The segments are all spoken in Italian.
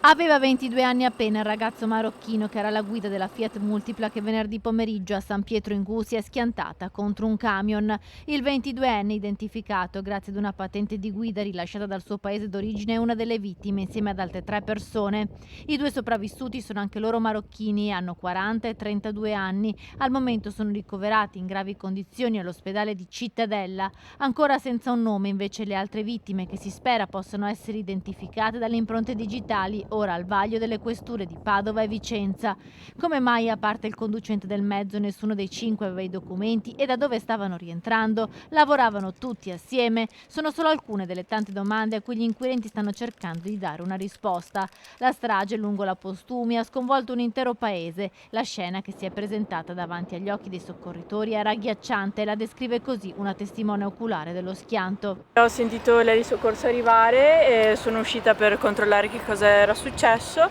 Aveva 22 anni appena il ragazzo marocchino che era alla guida della Fiat Multipla che venerdì pomeriggio a San Pietro in Gussia è schiantata contro un camion. Il 22enne, identificato grazie ad una patente di guida rilasciata dal suo paese d'origine, è una delle vittime insieme ad altre 3 persone. I 2 sopravvissuti sono anche loro marocchini e hanno 40 e 32 anni. Al momento sono ricoverati in gravi condizioni all'ospedale di Cittadella. Ancora senza un nome invece le altre vittime, che si spera possano essere identificate dalle impronte digitali, ora al vaglio delle questure di Padova e Vicenza. Come mai, a parte il conducente del mezzo, nessuno dei 5 aveva i documenti e da dove stavano rientrando? Lavoravano tutti assieme? Sono solo alcune delle tante domande a cui gli inquirenti stanno cercando di dare una risposta. La strage lungo la Postumi ha sconvolto un intero paese. La scena che si è presentata davanti agli occhi dei soccorritori era agghiacciante, la descrive così una testimone oculare dello schianto. Ho sentito l'eli soccorso arrivare e sono uscita per controllare che cosa era successo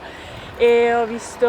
e ho visto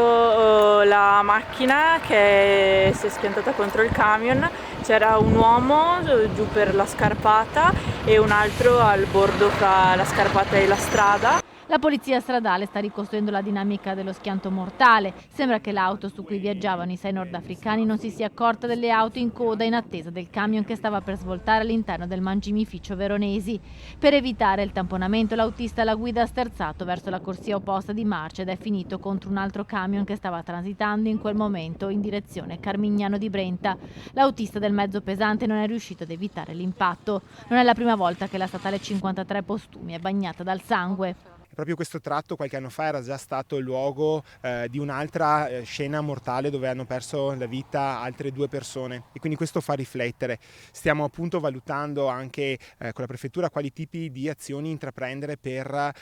la macchina che si è schiantata contro il camion. C'era un uomo giù per la scarpata e un altro al bordo fra la scarpata e la strada. La polizia stradale sta ricostruendo la dinamica dello schianto mortale. Sembra che l'auto su cui viaggiavano i 6 nordafricani non si sia accorta delle auto in coda in attesa del camion che stava per svoltare all'interno del mangimificio Veronesi. Per evitare il tamponamento, l'autista alla guida ha sterzato verso la corsia opposta di marcia ed è finito contro un altro camion che stava transitando in quel momento in direzione Carmignano di Brenta. L'autista del mezzo pesante non è riuscito ad evitare l'impatto. Non è la prima volta che la statale 53 Postumi è bagnata dal sangue. Proprio questo tratto qualche anno fa era già stato il luogo di un'altra scena mortale dove hanno perso la vita altre 2 persone e quindi questo fa riflettere. Stiamo appunto valutando anche con la prefettura quali tipi di azioni intraprendere per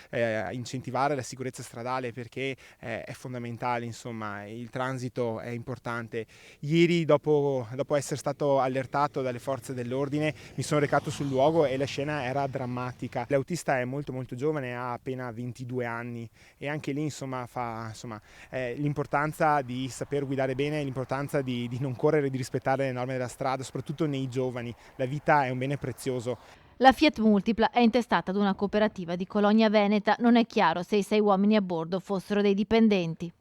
incentivare la sicurezza stradale, perché è fondamentale, insomma, il transito è importante. Ieri dopo essere stato allertato dalle forze dell'ordine mi sono recato sul luogo e la scena era drammatica. L'autista è molto giovane, ha appena 22 anni e anche lì l'importanza di saper guidare bene, l'importanza di non correre, di rispettare le norme della strada, soprattutto nei giovani. La vita è un bene prezioso. La Fiat Multipla è intestata ad una cooperativa di Colonia Veneta. Non è chiaro se i 6 uomini a bordo fossero dei dipendenti.